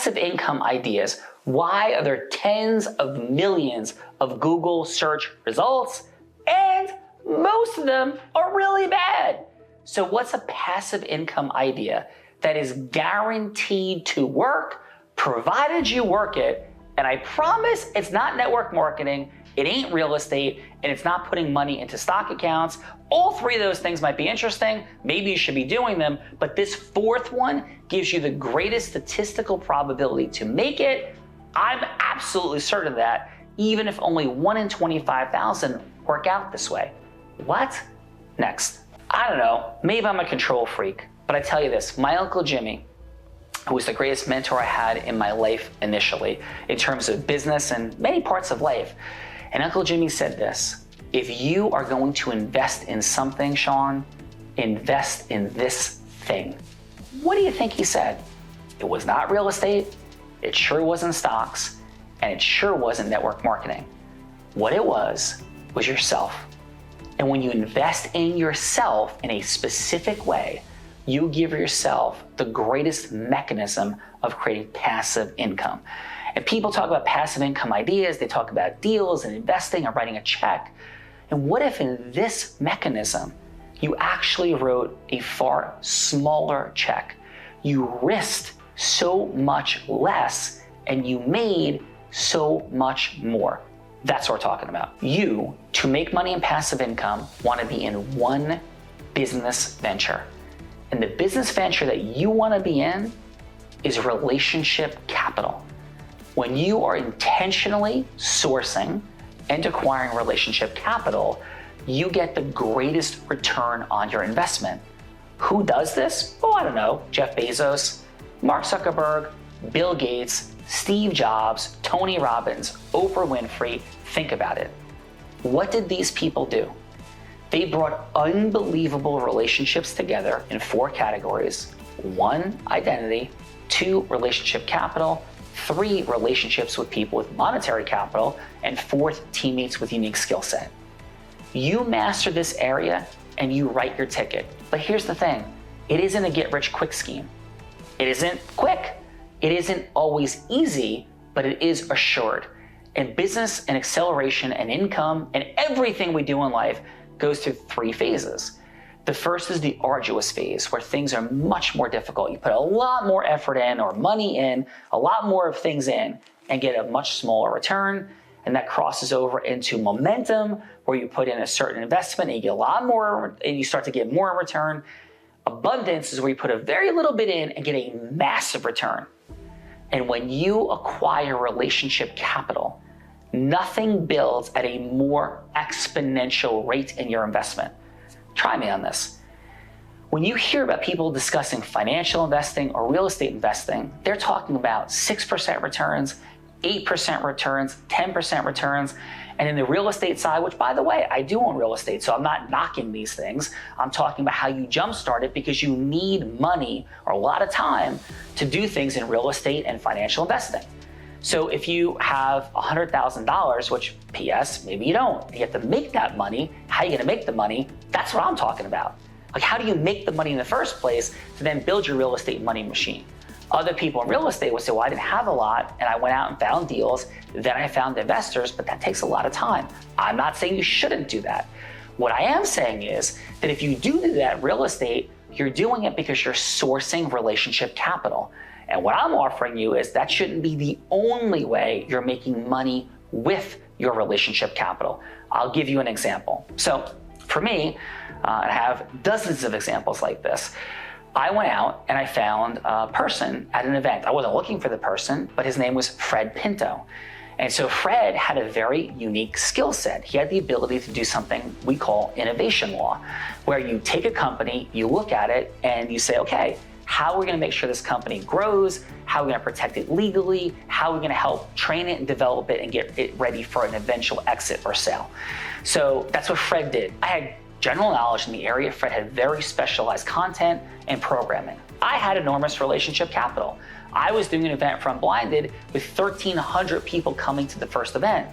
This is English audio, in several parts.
passive income ideas. Why are there tens of millions of Google search results? And most of them are really bad. So what's a passive income idea that is guaranteed to work, provided you work it? And I promise it's not network marketing, it ain't real estate, and it's not putting money into stock accounts. All three of those things might be interesting. Maybe you should be doing them, but this fourth one gives you the greatest statistical probability to make it. I'm absolutely certain of that, even if only 1 in 25,000 work out this way. What? Next. I don't know, maybe I'm a control freak, but I tell you this, my Uncle Jimmy, who was the greatest mentor I had in my life initially, in terms of business and many parts of life. And Uncle Jimmy said this: if you are going to invest in something, Sean, invest in this thing. What do you think he said? It was not real estate, it sure wasn't stocks, and it sure wasn't network marketing. What it was yourself. And when you invest in yourself in a specific way, you give yourself the greatest mechanism of creating passive income. And people talk about passive income ideas, they talk about deals and investing and writing a check. And what if in this mechanism, you actually wrote a far smaller check? You risked so much less and you made so much more. That's what we're talking about. You, to make money in passive income, want to be in one business venture. And the business venture that you want to be in is relationship capital. When you are intentionally sourcing and acquiring relationship capital, you get the greatest return on your investment. Who does this? Oh, I don't know. Jeff Bezos, Mark Zuckerberg, Bill Gates, Steve Jobs, Tony Robbins, Oprah Winfrey. Think about it. What did these people do? They brought unbelievable relationships together in 4 categories. 1, identity. 2, relationship capital. 3, relationships with people with monetary capital. And 4th, teammates with unique skill set. You master this area and you write your ticket. But here's the thing, it isn't a get-rich-quick scheme. It isn't quick. It isn't always easy, but it is assured. And business and acceleration and income and everything we do in life goes through 3 phases. The first is the arduous phase, where things are much more difficult. You put a lot more effort in or money in, a lot more of things in, and get a much smaller return. And that crosses over into momentum, where you put in a certain investment and you get a lot more, and you start to get more in return. Abundance is where you put a very little bit in and get a massive return. And when you acquire relationship capital, nothing builds at a more exponential rate in your investment. Try me on this. When you hear about people discussing financial investing or real estate investing, they're talking about 6% returns, 8% returns, 10% returns. And in the real estate side, which by the way, I do own real estate, so I'm not knocking these things. I'm talking about how you jumpstart it because you need money or a lot of time to do things in real estate and financial investing. So if you have $100,000, which PS, maybe you don't, you have to make that money. How are you gonna make the money? That's what I'm talking about. Like, how do you make the money in the first place to then build your real estate money machine? Other people in real estate would say, well, I didn't have a lot and I went out and found deals, then I found investors, but that takes a lot of time. I'm not saying you shouldn't do that. What I am saying is that if you do that in real estate, you're doing it because you're sourcing relationship capital. And what I'm offering you is that shouldn't be the only way you're making money with your relationship capital. I'll give you an example. So for me, I have dozens of examples like this. I went out and I found a person at an event. I wasn't looking for the person, but his name was Fred Pinto. And so Fred had a very unique skill set. He had the ability to do something we call innovation law, where you take a company, you look at it, and you say, okay, how are we gonna make sure this company grows? How are we gonna protect it legally? How are we gonna help train it and develop it and get it ready for an eventual exit or sale? So that's what Fred did. I had general knowledge in the area. Fred had very specialized content and programming. I had enormous relationship capital. I was doing an event from Blinded with 1,300 people coming to the first event.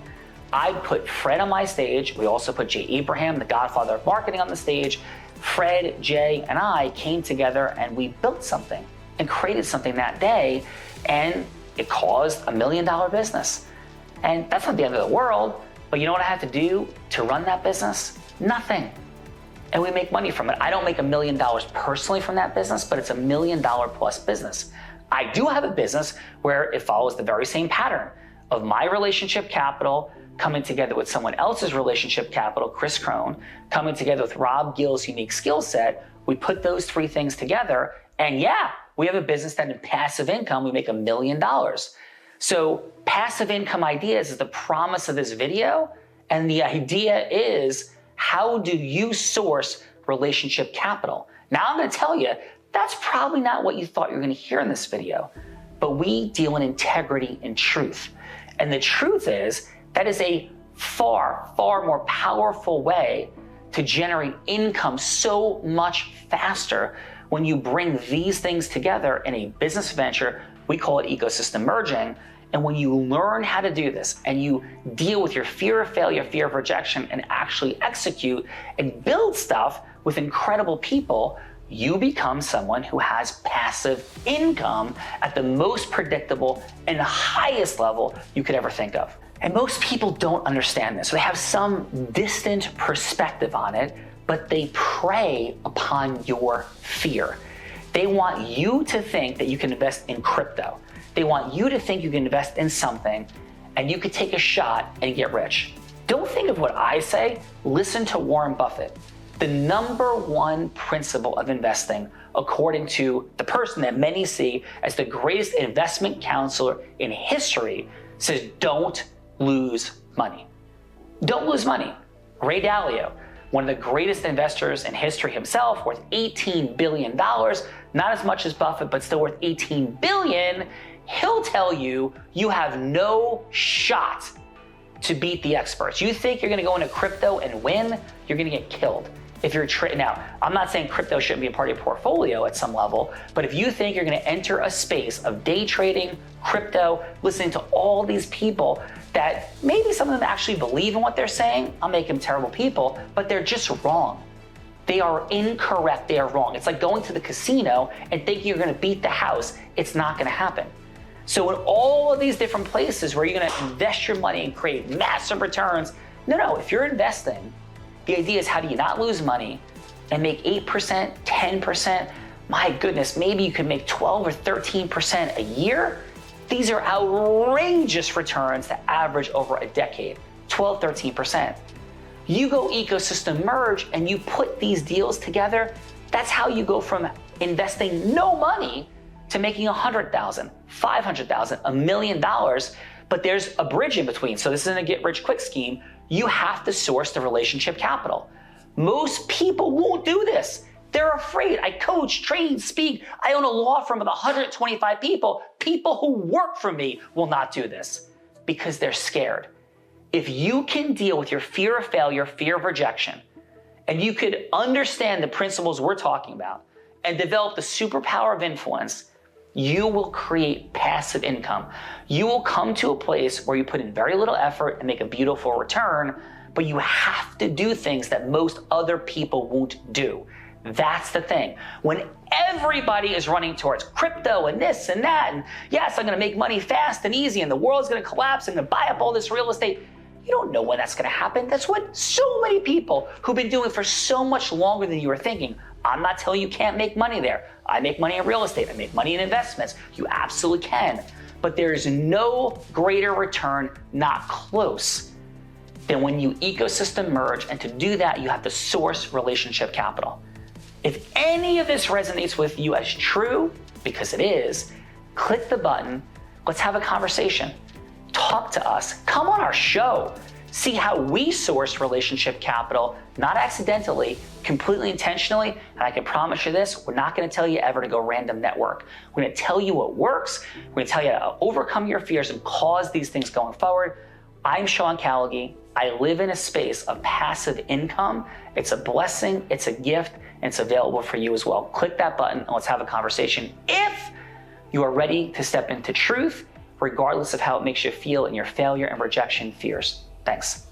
I put Fred on my stage. We also put Jay Abraham, the godfather of marketing, on the stage. Fred, Jay, and I came together and we built something and created something that day. And it caused $1 million business. And that's not the end of the world, but you know what I have to do to run that business? Nothing. And we make money from it. I don't make $1 million personally from that business, but it's $1 million plus business. I do have a business where it follows the very same pattern of my relationship capital coming together with someone else's relationship capital, Chris Crone, coming together with Rob Gill's unique skill set. We put those three things together, and yeah, we have a business that in passive income, we make $1 million. So passive income ideas is the promise of this video. And the idea is, how do you source relationship capital? Now I'm going to tell you, that's probably not what you thought you were going to hear in this video, but we deal in integrity and truth. And the truth is, that is a far, far more powerful way to generate income so much faster when you bring these things together in a business venture. We call it ecosystem merging. And when you learn how to do this and you deal with your fear of failure, fear of rejection, and actually execute and build stuff with incredible people, you become someone who has passive income at the most predictable and highest level you could ever think of. And most people don't understand this. They have some distant perspective on it, but they prey upon your fear. They want you to think that you can invest in crypto. They want you to think you can invest in something and you could take a shot and get rich. Don't think of what I say. Listen to Warren Buffett. The number one principle of investing, according to the person that many see as the greatest investment counselor in history, says don't lose money. Don't lose money. Ray Dalio, one of the greatest investors in history himself, worth $18 billion, not as much as Buffett, but still worth $18 billion, he'll tell you you have no shot to beat the experts. You think you're gonna go into crypto and win, you're gonna get killed. If you're now, I'm not saying crypto shouldn't be a part of your portfolio at some level, but if you think you're gonna enter a space of day trading, crypto, listening to all these people that maybe some of them actually believe in what they're saying, I'll make them terrible people, but they're just wrong. They are incorrect, they are wrong. It's like going to the casino and thinking you're gonna beat the house. It's not gonna happen. So in all of these different places where you're gonna invest your money and create massive returns, no, if you're investing, the idea is how do you not lose money and make 8%, 10%, my goodness, maybe you can make 12 or 13% a year. These are outrageous returns that average over a decade, 12, 13%. You go ecosystem merge and you put these deals together, that's how you go from investing no money to making $100,000, $500,000, $1 million, but there's a bridge in between. So this isn't a get rich quick scheme. You have to source the relationship capital. Most people won't do this. They're afraid. I coach, trade, speak. I own a law firm of 125 people. People who work for me will not do this because they're scared. If you can deal with your fear of failure, fear of rejection, and you could understand the principles we're talking about and develop the superpower of influence, you will create passive income. You will come to a place where you put in very little effort and make a beautiful return, but you have to do things that most other people won't do. That's the thing. When everybody is running towards crypto and this and that, and yes, I'm gonna make money fast and easy and the world's gonna collapse, I'm gonna buy up all this real estate. You don't know when that's gonna happen. That's what so many people who've been doing it for so much longer than you were thinking. I'm not telling you can't make money there. I make money in real estate. I make money in investments. You absolutely can. But there's no greater return, not close, than when you ecosystem merge. And to do that, you have to source relationship capital. If any of this resonates with you as true, because it is, click the button. Let's have a conversation. Talk to us. Come on our show. See how we source relationship capital, not accidentally, completely intentionally. And I can promise you this, we're not gonna tell you ever to go random network. We're gonna tell you what works. We're gonna tell you how to overcome your fears and cause these things going forward. I'm Sean Callaghy. I live in a space of passive income. It's a blessing, it's a gift, and it's available for you as well. Click that button and let's have a conversation. If you are ready to step into truth, regardless of how it makes you feel in your failure and rejection fears. Thanks.